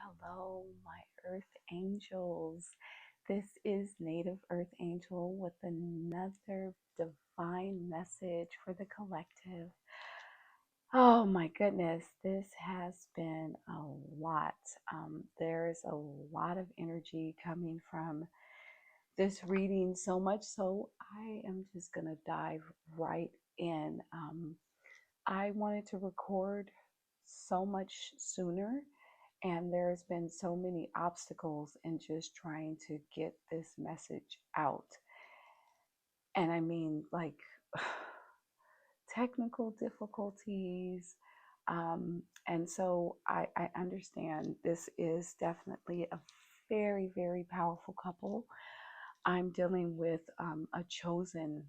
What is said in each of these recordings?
Hello, my Earth Angels. This is Native Earth Angel with another divine message for the collective. Oh my goodness, this has been a lot. There's a lot of energy coming from this reading, so much so I am just going to dive right in. I wanted to record so much sooner, and there's been so many obstacles in just trying to get this message out. And I mean, like, technical difficulties. And so I understand this is definitely a very, very powerful couple. I'm dealing with a chosen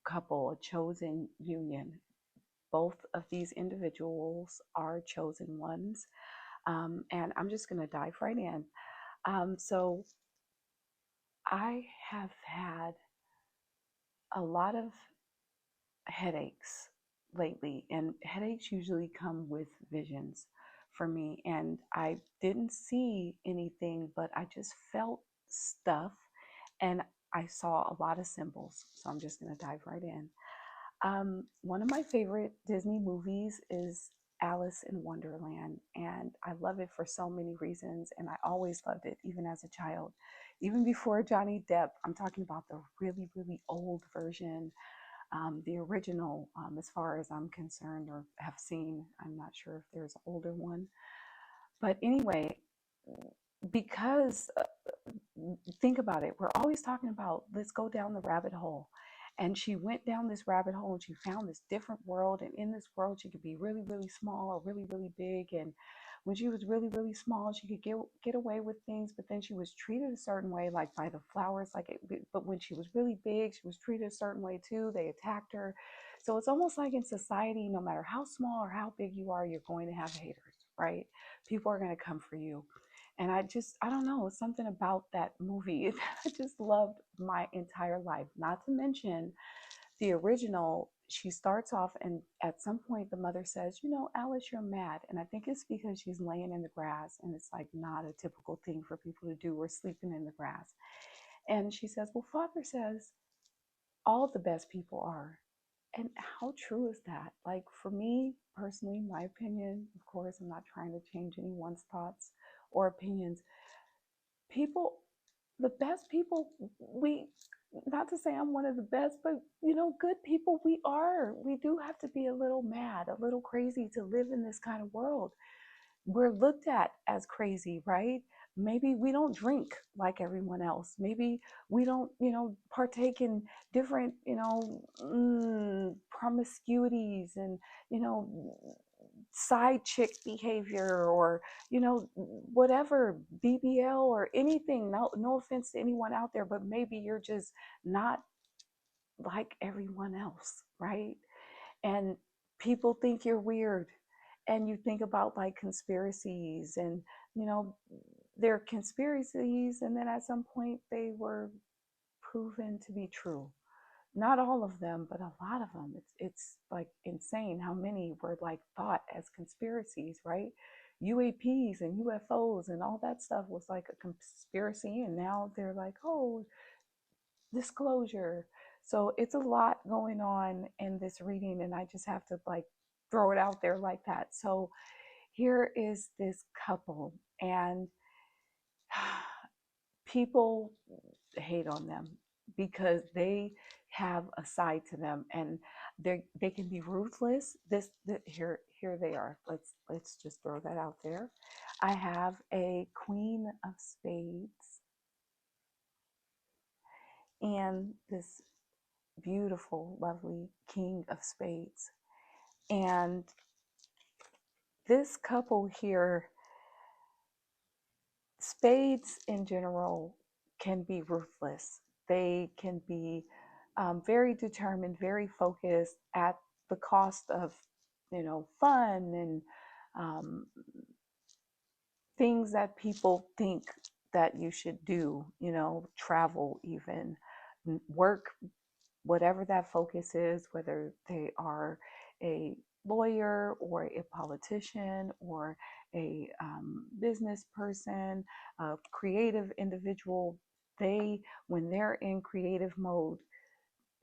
couple, a chosen union. Both of these individuals are chosen ones. And I'm just going to dive right in. So I have had a lot of headaches lately, and headaches usually come with visions for me. And I didn't see anything, but I just felt stuff, and I saw a lot of symbols. So I'm just going to dive right in. One of my favorite Disney movies is Alice in Wonderland, and I love it for so many reasons. And I always loved it, even as a child, even before Johnny Depp. I'm talking about the really, really old version, the original, as far as I'm concerned or have seen. I'm not sure if there's an older one, but anyway, because think about it, we're always talking about let's go down the rabbit hole. And she went down this rabbit hole and she found this different world. And in this world, she could be really, really small or really, really big. And when she was really, really small, she could get away with things, but then she was treated a certain way, like by the flowers. But when she was really big, she was treated a certain way too. They attacked her. So it's almost like in society, no matter how small or how big you are, you're going to have haters, right? People are going to come for you. And I don't know, something about that movie I just loved my entire life. Not to mention the original, she starts off, and at some point the mother says, Alice, you're mad. And I think it's because she's laying in the grass, and it's like not a typical thing for people to do, or sleeping in the grass. And she says, well, Father says all the best people are. And how true is that? Like, for me personally, my opinion, of course, I'm not trying to change anyone's thoughts or opinions. People, the best people, we, not to say I'm one of the best, but good people, we do have to be a little mad, a little crazy to live in this kind of world. We're looked at as crazy, right? Maybe we don't drink like everyone else. Maybe we don't, partake in different, promiscuities and, you know, side chick behavior, or, whatever, BBL or anything. No offense to anyone out there, but maybe you're just not like everyone else, right? And people think you're weird, and you think about like conspiracies, and you know they're conspiracies, and then at some point they were proven to be true. Not all of them, but a lot of them. It's like insane how many were like thought as conspiracies, right? UAPs and UFOs and all that stuff was like a conspiracy, and now they're like, oh, disclosure. So it's a lot going on in this reading, and I just have to like throw it out there like that. So here is this couple, and people hate on them because they have a side to them, and they can be ruthless. Here they are. Let's just throw that out there. I have a Queen of Spades and this beautiful, lovely King of Spades. And this couple here, spades in general can be ruthless. They can be very determined, very focused at the cost of, fun and um, things that people think that you should do, travel, even work, whatever that focus is, whether they are a lawyer or a politician or a business person, a creative individual, when they're in creative mode,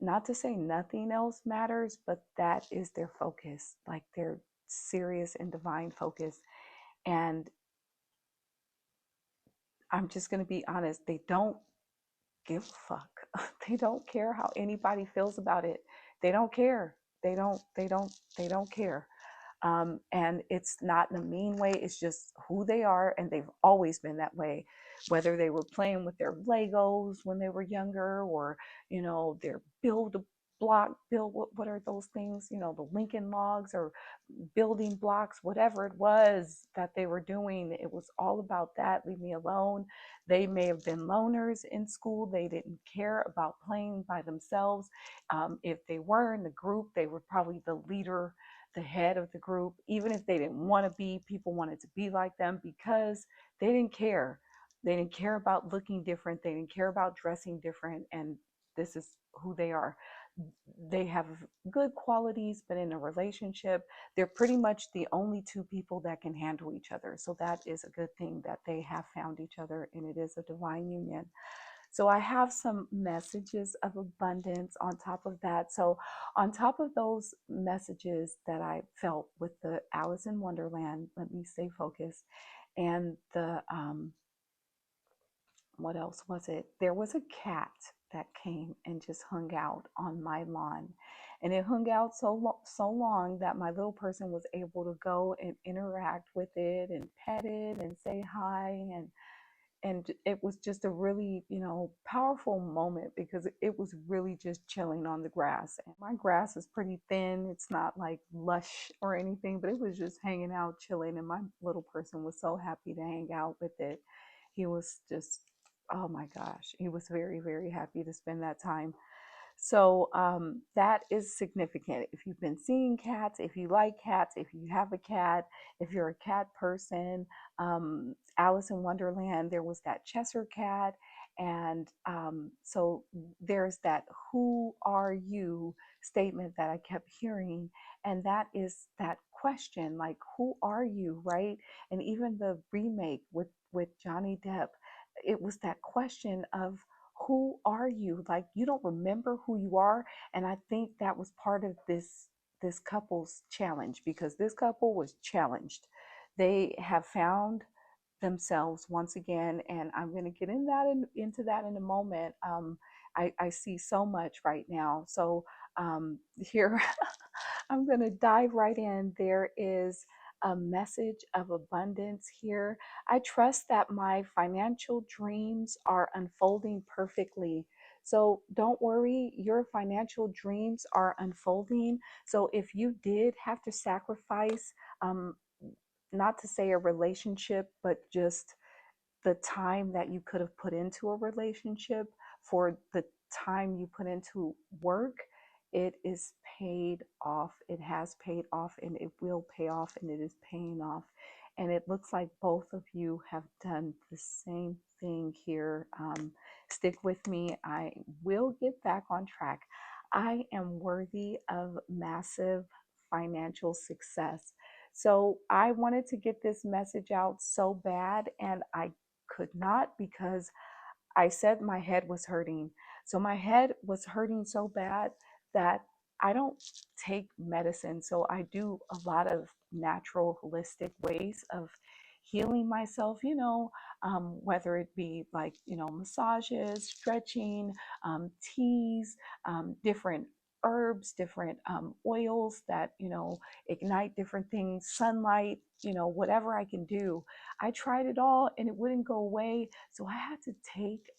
not to say nothing else matters, but that is their focus, like their serious and divine focus. And I'm just going to be honest, they don't give a fuck. They don't care how anybody feels about it. They don't care. They don't care. And it's not in a mean way. It's just who they are, and they've always been that way. Whether they were playing with their Legos when they were younger, or their build a block, build what are those things? The Lincoln Logs, or building blocks, whatever it was that they were doing. It was all about that. Leave me alone. They may have been loners in school. They didn't care about playing by themselves. If they were in the group, they were probably the leader, the head of the group. Even if they didn't want to be, people wanted to be like them because they didn't care. They didn't care about looking different. They didn't care about dressing different. And this is who they are. They have good qualities, but in a relationship, they're pretty much the only two people that can handle each other. So that is a good thing that they have found each other, and it is a divine union. So I have some messages of abundance on top of that. So on top of those messages that I felt with the Alice in Wonderland, let me stay focused, and the what else was it? There was a cat that came and just hung out on my lawn. And it hung out so long that my little person was able to go and interact with it and pet it and say hi, and it was just a really powerful moment because it was really just chilling on the grass. And my grass is pretty thin, it's not like lush or anything, but it was just hanging out chilling, and my little person was so happy to hang out with it. He was just, oh my gosh, he was very, very happy to spend that time. So that is significant. If you've been seeing cats, if you like cats, if you have a cat, if you're a cat person, Alice in Wonderland, there was that Cheshire cat. And so there's that who are you statement that I kept hearing. And that is that question, like, who are you, right? And even the remake with Johnny Depp, it was that question of, who are you? Like, you don't remember who you are. And I think that was part of this couple's challenge, because this couple was challenged. They have found themselves once again, and I'm going to get into that in a moment. I see so much right now. So here I'm going to dive right in. There is a message of abundance here. I trust that my financial dreams are unfolding perfectly. So don't worry, your financial dreams are unfolding. So if you did have to sacrifice, um, not to say a relationship, but just the time that you could have put into a relationship for the time you put into work, it is paid off. It has paid off, and it will pay off, and it is paying off. And it looks like both of you have done the same thing here. Stick with me. I will get back on track. I am worthy of massive financial success. So I wanted to get this message out so bad, and I could not, because I said my head was hurting. So my head was hurting so bad that I don't take medicine. So I do a lot of natural, holistic ways of healing myself, whether it be like, massages, stretching, teas, different herbs, different oils that, ignite different things, sunlight, whatever I can do. I tried it all and it wouldn't go away. So I had to take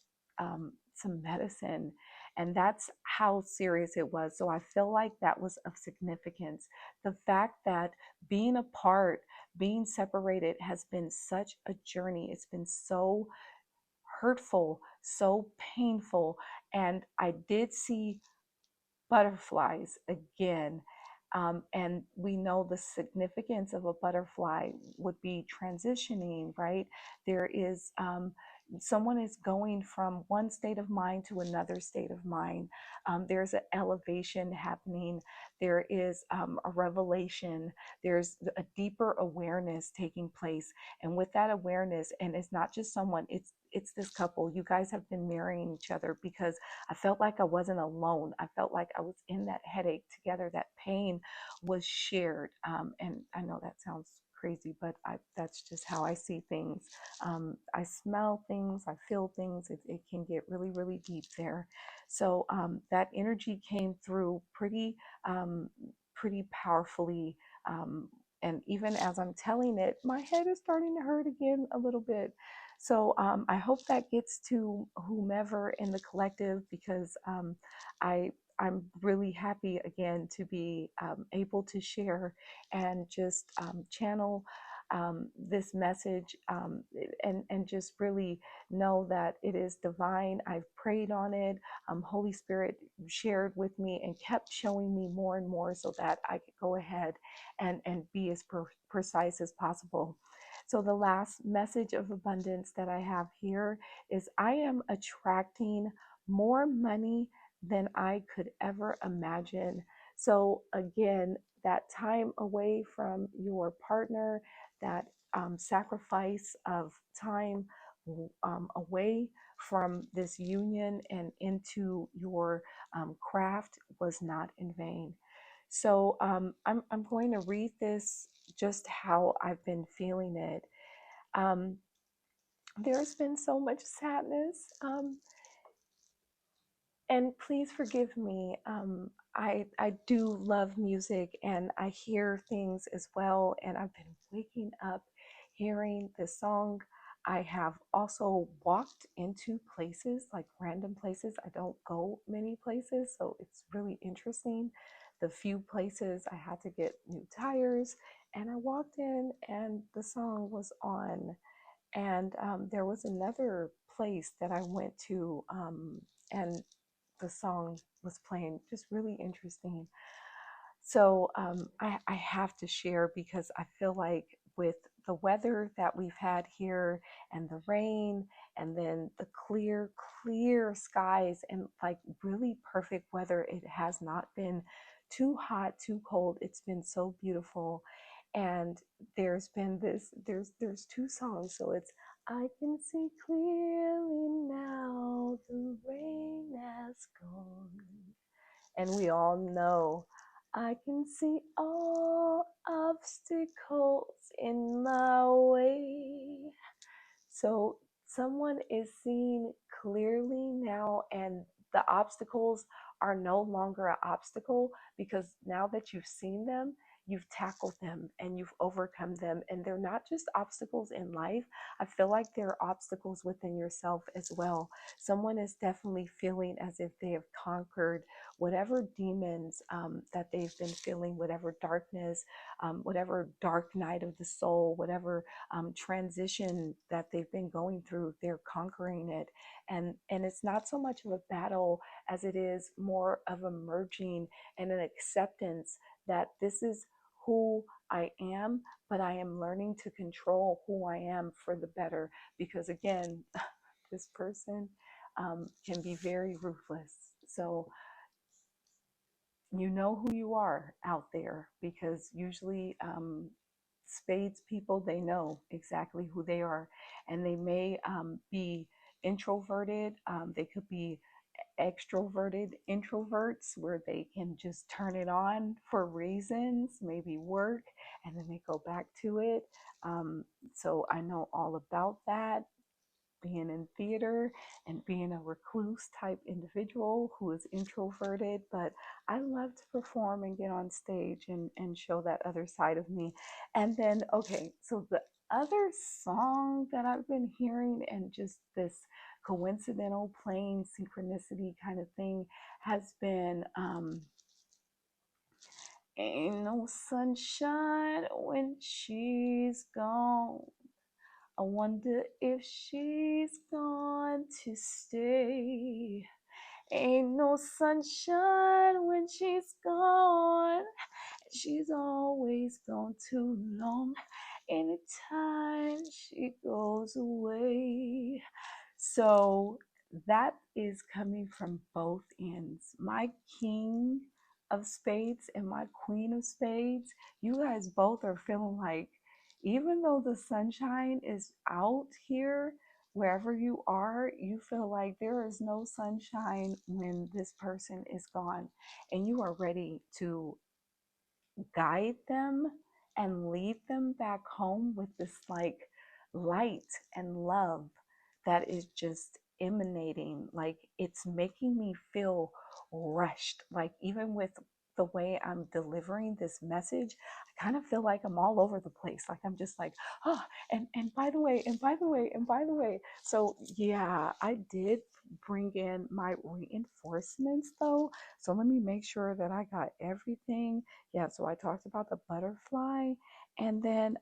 some medicine, and that's how serious it was. So I feel like that was of significance. The fact that being apart, being separated has been such a journey. It's been so hurtful, so painful. And I did see butterflies again. And we know the significance of a butterfly would be transitioning, right? There is, someone is going from one state of mind to another state of mind. There's an elevation happening. There is a revelation. There's a deeper awareness taking place. And with that awareness, and it's not just someone, it's this couple. You guys have been marrying each other because I felt like I wasn't alone. I felt like I was in that headache together. That pain was shared. And I know that sounds crazy, but that's just how I see things. I smell things, I feel things. It can get really, really deep there. So that energy came through pretty powerfully. And even as I'm telling it, my head is starting to hurt again a little bit. So I hope that gets to whomever in the collective, because I I'm really happy again to be able to share and just channel this message, and just really know that it is divine. I've prayed on it. Holy Spirit shared with me and kept showing me more and more so that I could go ahead and be as precise as possible. So the last message of abundance that I have here is I am attracting more money than I could ever imagine. So again, that time away from your partner, that sacrifice of time away from this union and into your craft was not in vain. So I'm going to read this just how I've been feeling it. Um, there's been so much sadness. And please forgive me. I do love music and I hear things as well. And I've been waking up hearing this song. I have also walked into places, like random places. I don't go many places, so it's really interesting. The few places I had to get new tires, and I walked in and the song was on. And there was another place that I went to, and the song was playing, just really interesting. So I have to share because I feel like with the weather that we've had here and the rain and then the clear skies and like really perfect weather, it has not been too hot, too cold. It's been so beautiful. And there's been there's two songs. So it's I can see clearly now the rain has gone. And we all know I can see all obstacles in my way. So someone is seeing clearly now, and the obstacles are no longer an obstacle because now that you've seen them, you've tackled them and you've overcome them. And they're not just obstacles in life. I feel like they're obstacles within yourself as well. Someone is definitely feeling as if they have conquered whatever demons that they've been feeling, whatever darkness, whatever dark night of the soul, whatever transition that they've been going through. They're conquering it, and it's not so much of a battle as it is more of a merging and an acceptance that this is who I am, but I am learning to control who I am for the better. Because again, this person can be very ruthless. So you know who you are out there, because usually spades people, they know exactly who they are, and they may be introverted, they could be extroverted introverts where they can just turn it on for reasons, maybe work, and then they go back to it. So I know all about that, being in theater and being a recluse type individual who is introverted, but I love to perform and get on stage and show that other side of me. And then, okay, so the other song that I've been hearing and just this coincidental playing synchronicity kind of thing has been Ain't No Sunshine When She's Gone. I wonder if she's going to stay. Ain't no sunshine when she's gone. She's always gone too long. Anytime she goes away. So that is coming from both ends. My King of Spades and my Queen of Spades, you guys both are feeling like, even though the sunshine is out here, wherever you are, you feel like there is no sunshine when this person is gone, and you are ready to guide them and lead them back home with this like light and love that is just emanating. Like, it's making me feel rushed. Like, even with the way I'm delivering this message, I kind of feel like I'm all over the place. Like, I'm just like, oh, and by the way, and by the way, and by the way. So yeah, I did bring in my reinforcements though. So let me make sure that I got everything. Yeah, so I talked about the butterfly, and then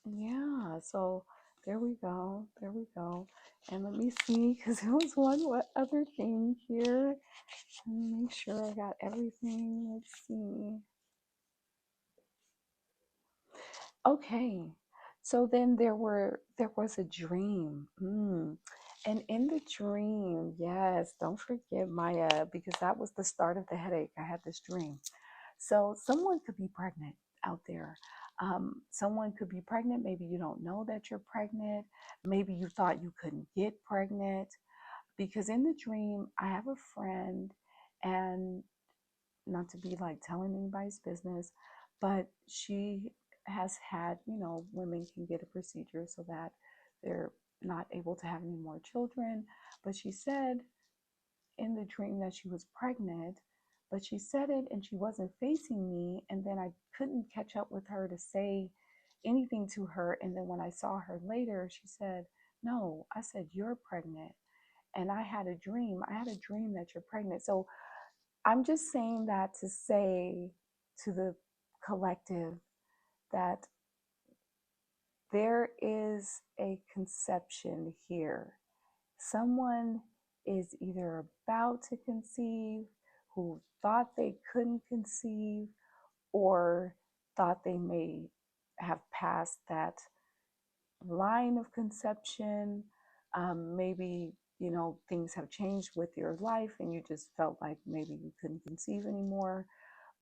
yeah, so there we go, there we go. And let me see, because there was one what other thing here. Let me make sure I got everything. Let's see. Okay, so then there was a dream. And in the dream, yes, don't forget Maya, because that was the start of the headache. I had this dream. So someone could be pregnant out there. Someone could be pregnant. Maybe you don't know that you're pregnant. Maybe you thought you couldn't get pregnant. Because in the dream, I have a friend, and not to be like telling anybody's business, but she has had, women can get a procedure so that they're not able to have any more children. But she said in the dream that she was pregnant, but she said it and she wasn't facing me. And then I couldn't catch up with her to say anything to her. And then when I saw her later, she said, no, I said, you're pregnant. And I had a dream. I had a dream that you're pregnant. So I'm just saying that to say to the collective that there is a conception here. Someone is either about to conceive, who thought they couldn't conceive, or thought they may have passed that line of conception. Maybe, things have changed with your life and you just felt like maybe you couldn't conceive anymore.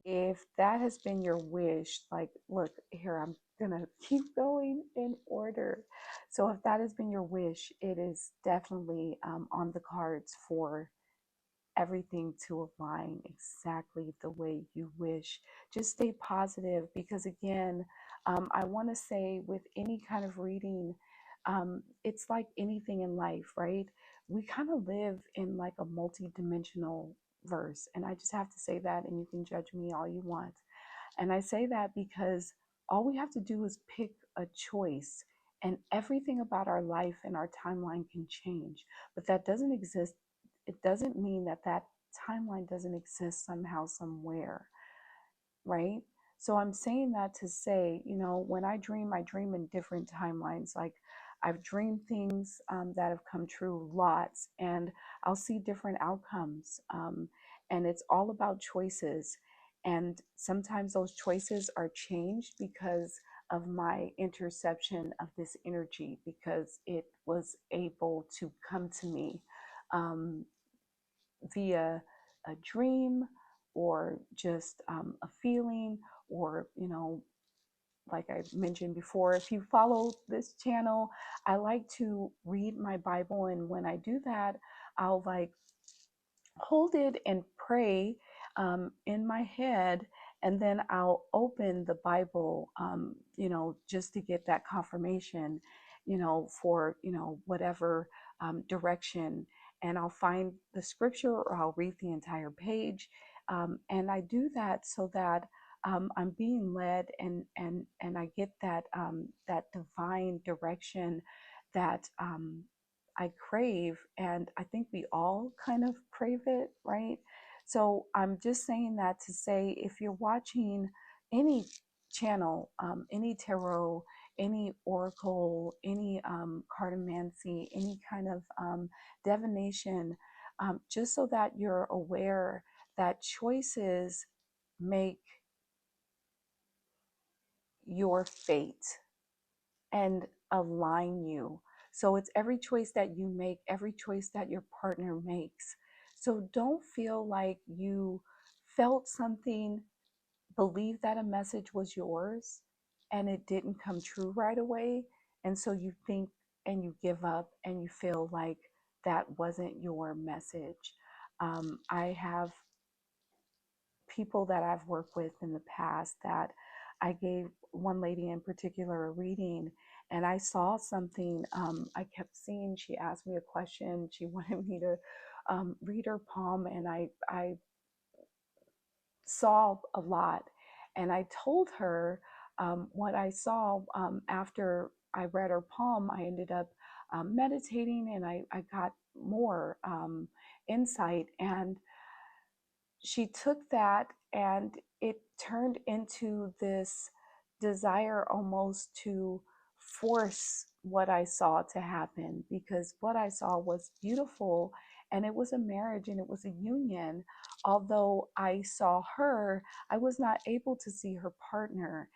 If that has been your wish, like, look, here, I'm gonna keep going in order. So if that has been your wish, it is definitely on the cards for everything to align exactly the way you wish. Just stay positive, because again, I want to say with any kind of reading, it's like anything in life, right? We kind of live in like a multi-dimensional verse, and I just have to say that, and you can judge me all you want. And I say that because all we have to do is pick a choice, and everything about our life and our timeline can change. But that doesn't exist. It doesn't mean that that timeline doesn't exist somehow, somewhere, right? So I'm saying that to say, when I dream in different timelines. Like, I've dreamed things that have come true lots, and I'll see different outcomes. And it's all about choices. And sometimes those choices are changed because of my interception of this energy, because it was able to come to me via a dream, or just a feeling, or, like I mentioned before, if you follow this channel, I like to read my Bible. And when I do that, I'll like hold it and pray in my head, and then I'll open the Bible, just to get that confirmation, for whatever direction. And I'll find the scripture, or I'll read the entire page, and I do that so that I'm being led, and I get that divine direction that I crave. And I think we all kind of crave it, right? So I'm just saying that to say, if you're watching any channel, any tarot, any oracle, any cartomancy, any kind of divination, just so that you're aware that choices make your fate and align you. So it's every choice that you make, every choice that your partner makes. So don't feel like you felt something, believe that a message was yours, and it didn't come true right away. And so you think and you give up and you feel like that wasn't your message. I have people that I've worked with in the past that I gave one lady in particular a reading, and I saw something. I kept seeing, she asked me a question. She wanted me to read her palm, and I saw a lot. And I told her what I saw after I read her palm. I ended up meditating, and I got more insight. And she took that, and it turned into this desire almost to force what I saw to happen, because what I saw was beautiful, and it was a marriage and it was a union. Although I saw her, I was not able to see her partner,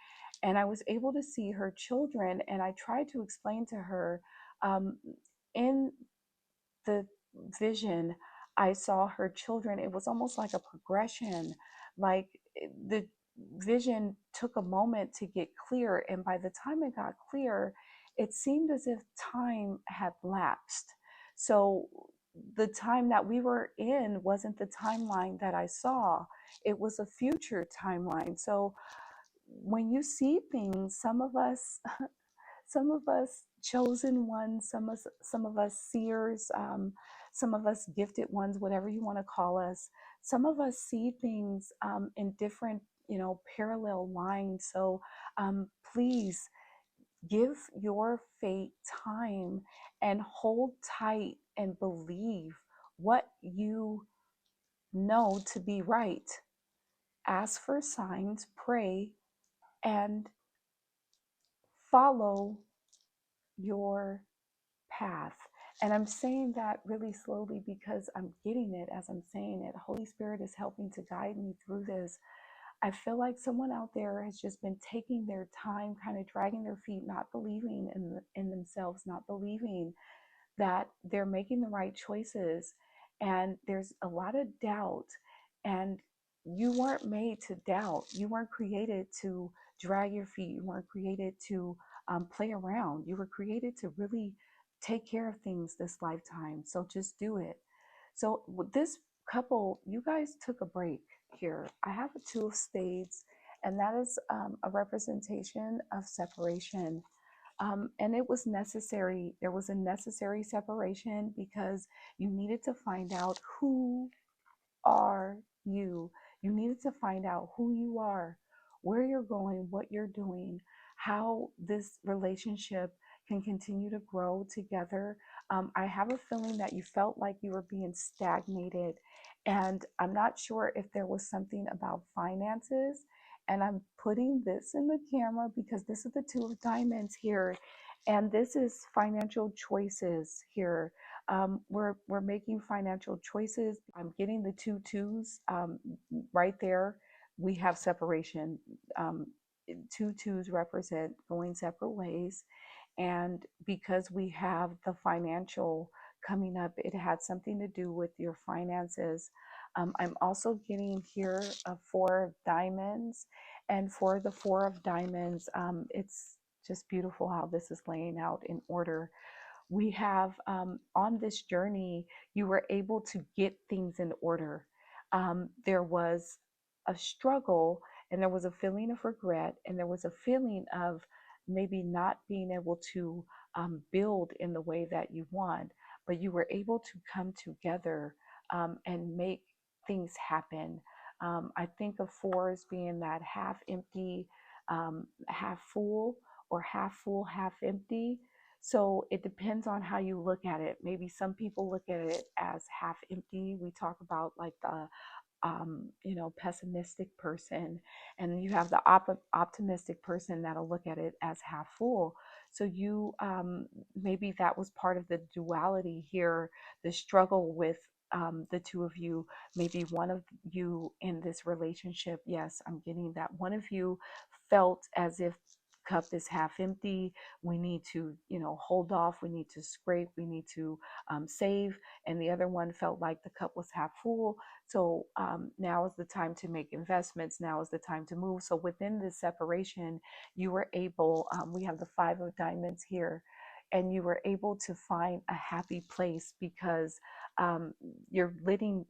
and I was able to see her children. And I tried to explain to her, um, in the vision, I saw her children. It was almost like a progression, like the vision took a moment to get clear. And by the time it got clear, it seemed as if time had lapsed. So the time that we were in wasn't the timeline that I saw, it was a future timeline. So when you see things, some of us chosen ones, some of us seers, some of us gifted ones, whatever you want to call us, some of us see things in different, parallel lines. So please give your fate time and hold tight and believe what you know to be right. Ask for signs, pray, and follow your path. And I'm saying that really slowly because I'm getting it as I'm saying it. Holy Spirit is helping to guide me through this. I feel like someone out there has just been taking their time, kind of dragging their feet, not believing in themselves, not believing that they're making the right choices. And there's a lot of doubt. And you weren't made to doubt. You weren't created to drag your feet. You weren't created to play around. You were created to really take care of things this lifetime. So just do it. So with this couple, you guys took a break here. I have a two of spades, and that is a representation of separation. And it was necessary. There was a necessary separation because you needed to find out who are you. You needed to find out who you are, where you're going, what you're doing, how this relationship can continue to grow together. I have a feeling that you felt like you were being stagnated, and I'm not sure if there was something about finances. And I'm putting this in the camera because this is the two of diamonds here, and this is financial choices here. We're making financial choices. I'm getting the two twos right there. We have separation. Um, two twos represent going separate ways, and because we have the financial coming up, it had something to do with your finances. I'm also getting here a four of diamonds, and for the four of diamonds, it's just beautiful how this is laying out in order. We have on this journey, you were able to get things in order. There was a struggle, and there was a feeling of regret, and there was a feeling of maybe not being able to build in the way that you want, but you were able to come together and make things happen. I think of fours being that half empty, half full, or half full, half empty. So it depends on how you look at it. Maybe some people look at it as half empty. We talk about like the pessimistic person, and you have the optimistic person that'll look at it as half full. So you maybe that was part of the duality here, the struggle with the two of you. Maybe one of you in this relationship, yes, I'm getting that one of you felt as if cup is half empty. We need to, hold off. We need to scrape. We need to save. And the other one felt like the cup was half full. So now is the time to make investments. Now is the time to move. So within this separation, you were able, we have the 5 of diamonds here, and you were able to find a happy place because um, you're learning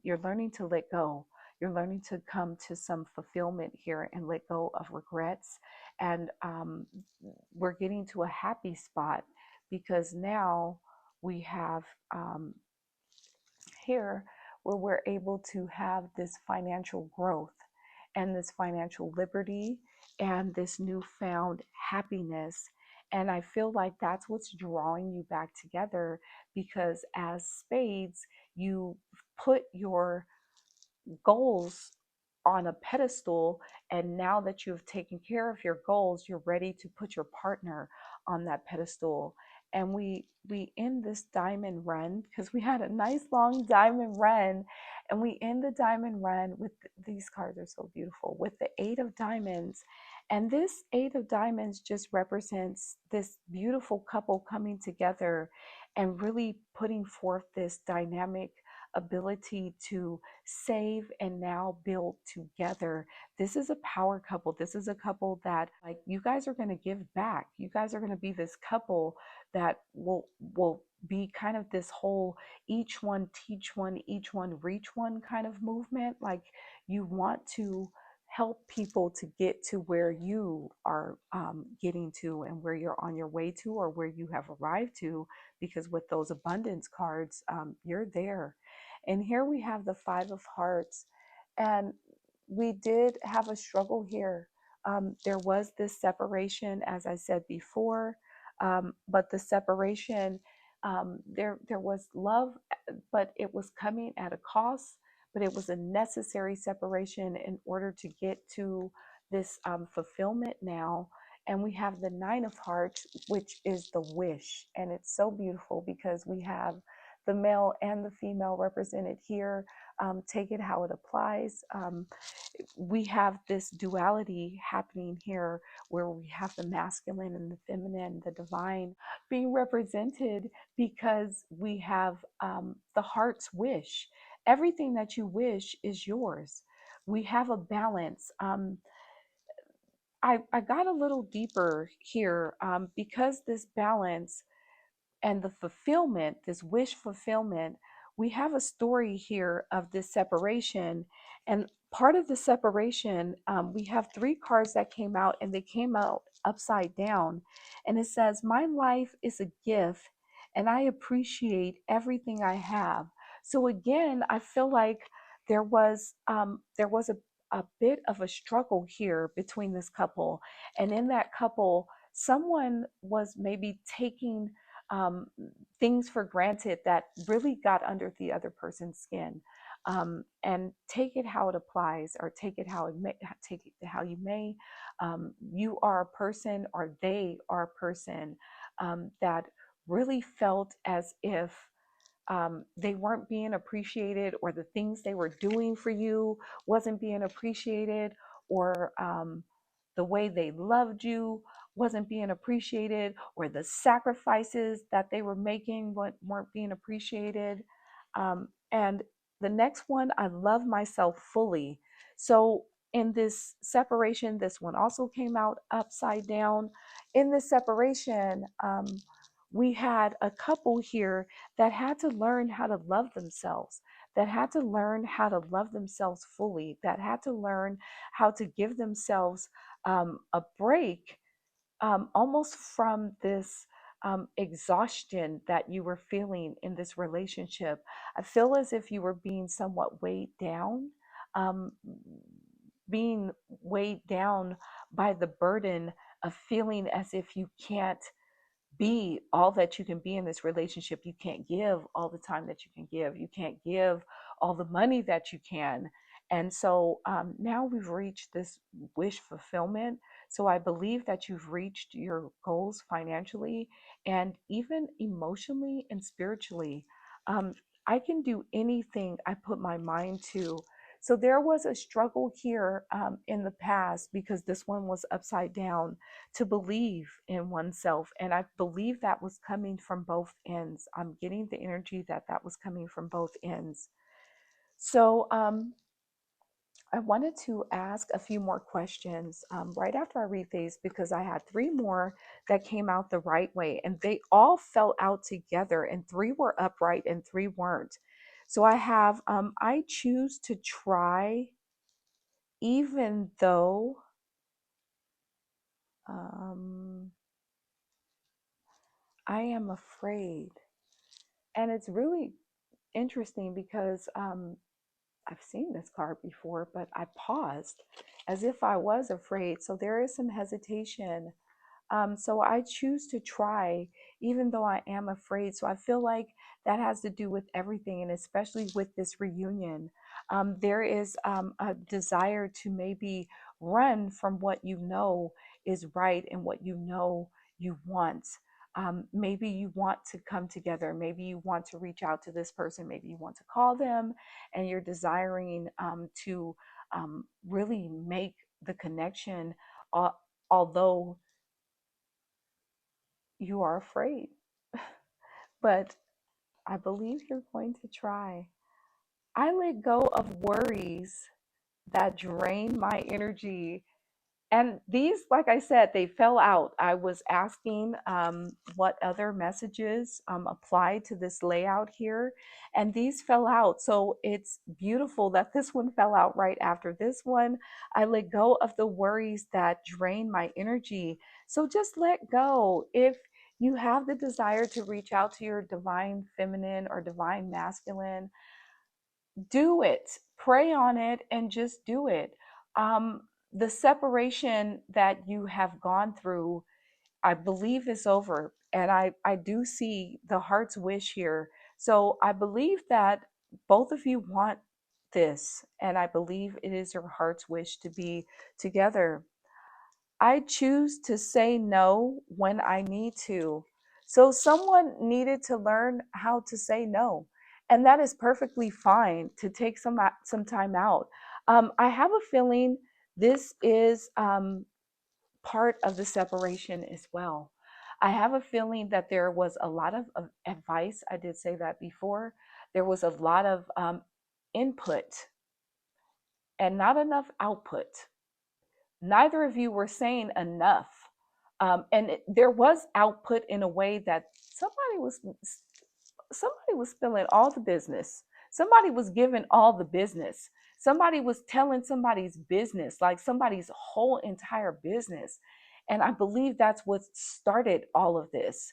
to let go. You're learning to come to some fulfillment here and let go of regrets. And we're getting to a happy spot because now we have here where we're able to have this financial growth and this financial liberty and this newfound happiness. And I feel like that's what's drawing you back together because as spades, you put your goals on a pedestal, and now that you've taken care of your goals, you're ready to put your partner on that pedestal. And we end this diamond run because we had a nice long diamond run, and we end the diamond run with these cards are so beautiful with the 8 of diamonds. And this 8 of diamonds just represents this beautiful couple coming together and really putting forth this dynamic ability to save and now build together. This is a power couple. This is a couple that like you guys are going to give back. You guys are going to be this couple that will be kind of this whole each one teach one, each one reach one kind of movement. Like you want to help people to get to where you are getting to and where you're on your way to or where you have arrived to, because with those abundance cards, you're there. And here we have the 5 of hearts. And we did have a struggle here. There was this separation, as I said before, but the separation, there was love, but it was coming at a cost, but it was a necessary separation in order to get to this fulfillment now. And we have the 9 of hearts, which is the wish. And it's so beautiful because we have the male and the female represented here. Take it how it applies. We have this duality happening here where we have the masculine and the feminine, the divine being represented because we have the heart's wish. Everything that you wish is yours. We have a balance. I got a little deeper here because this balance and the fulfillment, this wish fulfillment, we have a story here of this separation. And part of the separation, we have 3 cards that came out, and they came out upside down. And it says, "My life is a gift, and I appreciate everything I have." So again, I feel like there was a bit of a struggle here between this couple. And in that couple, someone was maybe taking um, things for granted that really got under the other person's skin. And take it how it applies, or take it how it may, take it how you may. You are a person, or they are a person that really felt as if they weren't being appreciated, or the things they were doing for you wasn't being appreciated, or the way they loved you wasn't being appreciated, or the sacrifices that they were making weren't being appreciated. And the next one, I love myself fully. So in this separation, this one also came out upside down. In this separation, we had a couple here that had to learn how to love themselves, that had to learn how to love themselves fully, that had to learn how to give themselves a break, almost from this exhaustion that you were feeling in this relationship. I feel as if you were being somewhat weighed down, um, being weighed down by the burden of feeling as if you can't be all that you can be in this relationship. You can't give all the time that you can give. You can't give all the money that you can. And so now we've reached this wish fulfillment. So I believe that you've reached your goals financially and even emotionally and spiritually. I can do anything I put my mind to. So there was a struggle here in the past, because this one was upside down, to believe in oneself. And I believe that was coming from both ends. I'm getting the energy that that was coming from both ends. So I wanted to ask a few more questions right after I read these, because I had three more that came out the right way, and they all fell out together, and three were upright and three weren't. So I have, I choose to try, even though um, I am afraid. And it's really interesting because I've seen this card before, but I paused as if I was afraid. So there is some hesitation. So I choose to try, even though I am afraid. So I feel like that has to do with everything, and especially with this reunion. There is a desire to maybe run from what you know is right and what you know you want. Maybe you want to come together. Maybe you want to reach out to this person. Maybe you want to call them, and you're desiring to really make the connection, although you are afraid. But I believe you're going to try. I let go of worries that drain my energy. And these, like I said, they fell out. I was asking what other messages apply to this layout here, and these fell out. So it's beautiful that this one fell out right after this one. I let go of the worries that drain my energy. So just let go. If you have the desire to reach out to your divine feminine or divine masculine, do it. Pray on it and just do it. The separation that you have gone through, I believe, is over. And I do see the heart's wish here. So I believe that both of you want this. And I believe it is your heart's wish to be together. I choose to say no when I need to. So someone needed to learn how to say no. And that is perfectly fine to take some time out. I have a feeling this is part of the separation as well. I have a feeling that there was a lot of advice. I did say that before. There was a lot of input and not enough output. Neither of you were saying enough. There was output in a way that somebody was spilling all the business. Somebody was giving all the business. Somebody was telling somebody's business, like somebody's whole entire business. And I believe that's what started all of this.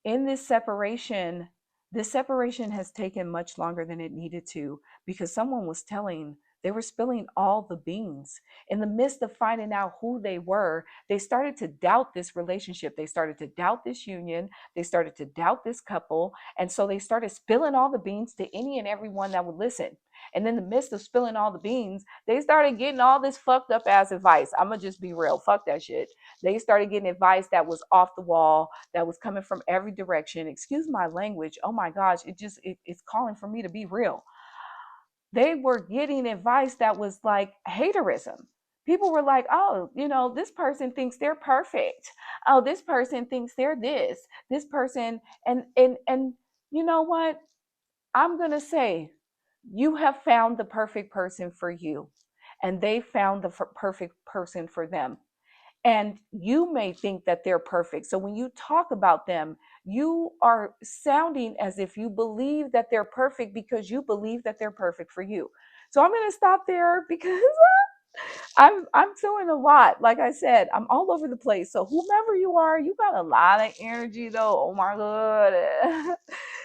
In this separation has taken much longer than it needed to, because someone was telling, they were spilling all the beans. In the midst of finding out who they were, they started to doubt this relationship. They started to doubt this union. They started to doubt this couple. And so they started spilling all the beans to any and everyone that would listen. And in the midst of spilling all the beans, they started getting all this fucked up ass advice. I'm going to just be real. Fuck that shit. They started getting advice that was off the wall, that was coming from every direction. Excuse my language. Oh my gosh, it's calling for me to be real. They were getting advice that was like haterism. People were like, oh, this person thinks they're perfect. Oh, this person thinks they're this person. And you know what? I'm going to say, you have found the perfect person for you, and they found the perfect person for them. And you may think that they're perfect. So when you talk about them, you are sounding as if you believe that they're perfect because you believe that they're perfect for you. So I'm going to stop there because I'm feeling a lot. Like I said, I'm all over the place. So whomever you are, you got a lot of energy though. Oh my god.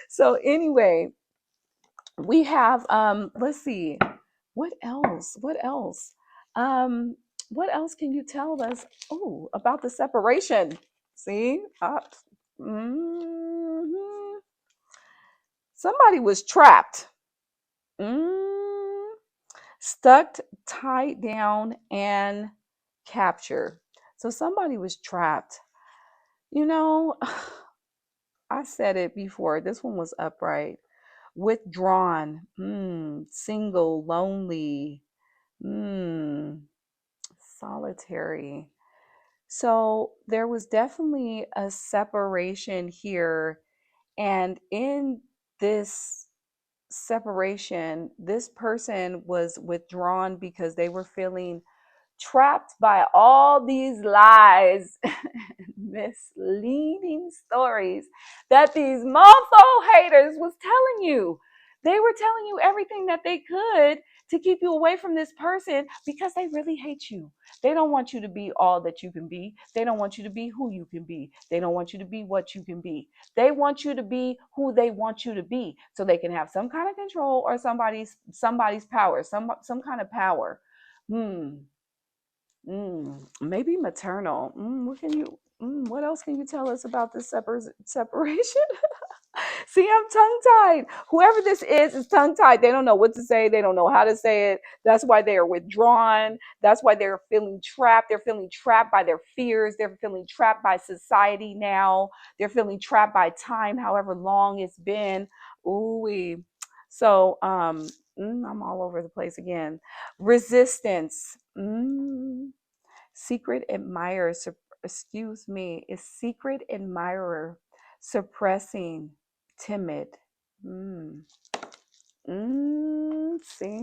So anyway, we have let's see, what else um what else can you tell us, oh, about the separation? See, mhm. Somebody was trapped, mm, stuck, tied down, and captured. So somebody was trapped, you know. I said it before, this one was upright. withdrawn, single, lonely, solitary. So there was definitely a separation here. And in this separation, this person was withdrawn because they were feeling trapped by all these lies, misleading stories that these mofo haters was telling you. They were telling you everything that they could to keep you away from this person because they really hate you. They don't want you to be all that you can be. They don't want you to be who you can be. They don't want you to be what you can be. They want you to be who they want you to be so they can have some kind of control or somebody's power, some kind of power. Hmm. Maybe maternal. What can you? What else can you tell us about this separation? See, I'm tongue tied. Whoever this is tongue tied. They don't know what to say. They don't know how to say it. That's why they are withdrawn. That's why they're feeling trapped. They're feeling trapped by their fears. They're feeling trapped by society now. They're feeling trapped by time, however long it's been. Ooh, so I'm all over the place again. Resistance. Secret admirer, excuse me, is secret admirer, suppressing, timid. Mm. See,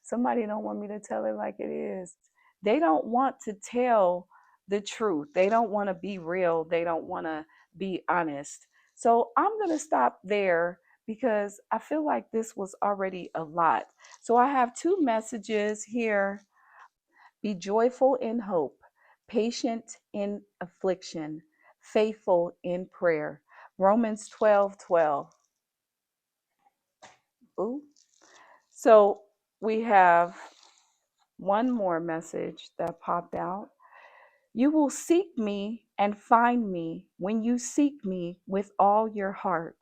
somebody don't want me to tell it like it is. They don't want to tell the truth. They don't want to be real. They don't want to be honest. So I'm going to stop there because I feel like this was already a lot. So I have two messages here. Be joyful in hope, patient in affliction, faithful in prayer. Romans 12:12. Ooh. So we have one more message that popped out. You will seek me and find me when you seek me with all your heart.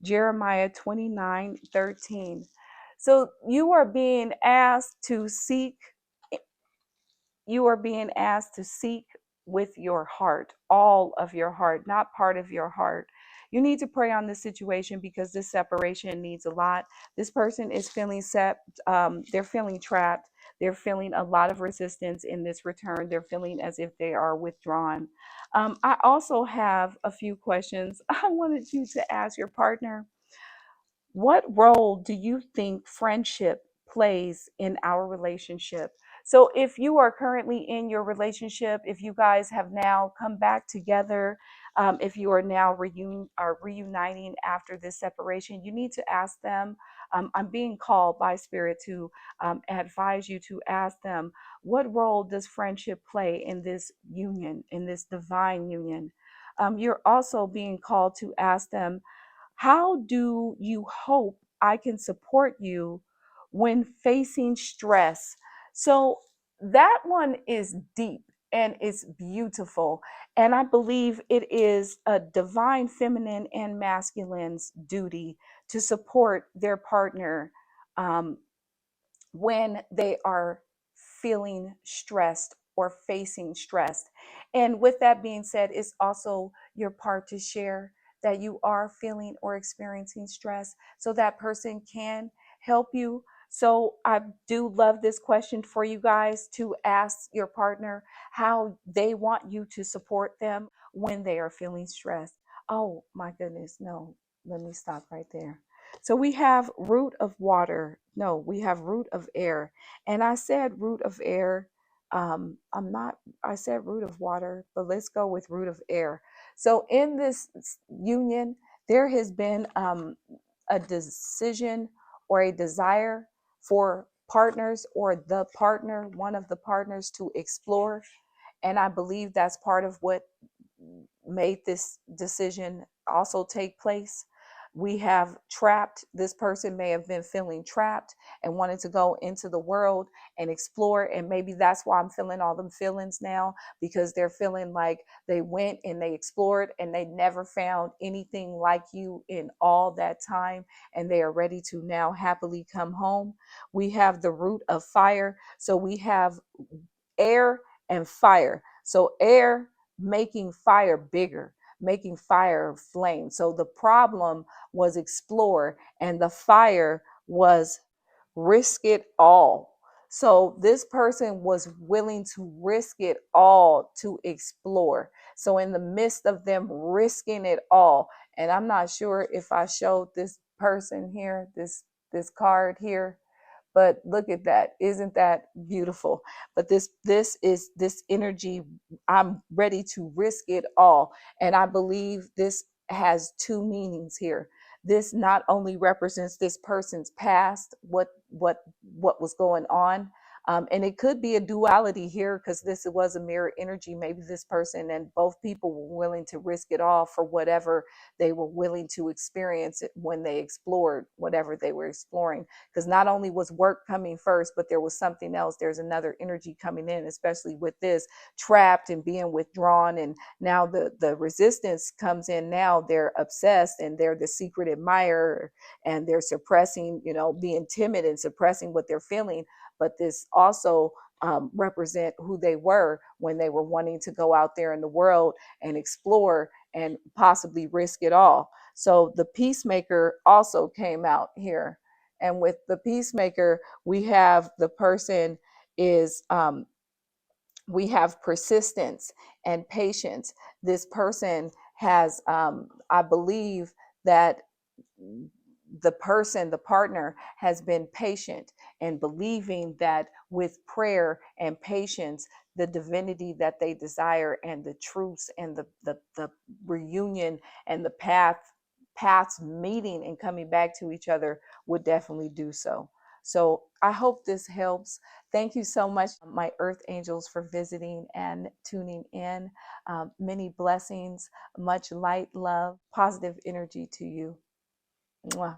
Jeremiah 29:13. So you are being asked to seek with your heart, all of your heart, not part of your heart. You need to pray on this situation because this separation needs a lot. This person is feeling they're feeling trapped. They're feeling a lot of resistance in this return. They're feeling as if they are withdrawn. I also have a few questions I wanted you to ask your partner. What role do you think friendship plays in our relationship? So, if you are currently in your relationship, if you guys have now come back together, if you are now reuniting after this separation, you need to ask them. I'm being called by Spirit to advise you to ask them, what role does friendship play in this union, in this divine union? You're also being called to ask them, how do you hope I can support you when facing stress? So that one is deep and it's beautiful. And I believe it is a divine feminine and masculine's duty to support their partner um, when they are feeling stressed or facing stress. And with that being said, it's also your part to share that you are feeling or experiencing stress so that person can help you. So I do love this question for you guys to ask your partner how they want you to support them when they are feeling stressed. Oh my goodness, no, let me stop right there. So we have root of water. No, we have root of air. And I said root of air. I'm not, I said root of water, but let's go with root of air. So in this union, there has been a decision or a desire for partners or the partner, one of the partners to explore. And I believe that's part of what made this decision also take place. We have trapped, this person may have been feeling trapped and wanted to go into the world and explore. And maybe that's why I'm feeling all them feelings now, because they're feeling like they went and they explored and they never found anything like you in all that time. And they are ready to now happily come home. We have the root of fire. So we have air and fire. So air making fire bigger. making fire flame. So the problem was explore, and the fire was risk it all. So this person was willing to risk it all to explore. So in the midst of them risking it all, and I'm not sure if I showed this person here, this card here, but look at that. Isn't that beautiful? But this is this energy. I'm ready to risk it all. And I believe this has two meanings here. This not only represents this person's past, what was going on, and it could be a duality here because this was a mirror energy. Maybe this person and both people were willing to risk it all for whatever they were willing to experience it when they explored whatever they were exploring. Because not only was work coming first, but there was something else. There's another energy coming in, especially with this trapped and being withdrawn. And now the resistance comes in. Now they're obsessed and they're the secret admirer, and they're suppressing, being timid and suppressing what they're feeling. But this also represent who they were when they were wanting to go out there in the world and explore and possibly risk it all. So the peacemaker also came out here. And with the peacemaker, we have the person is we have persistence and patience. This person has, I believe that the person, the partner, has been patient and believing that with prayer and patience, the divinity that they desire and the truths and the reunion and the paths meeting and coming back to each other would definitely do so. So I hope this helps. Thank you so much, my earth angels, for visiting and tuning in. Many blessings, much light, love, positive energy to you. Mwah.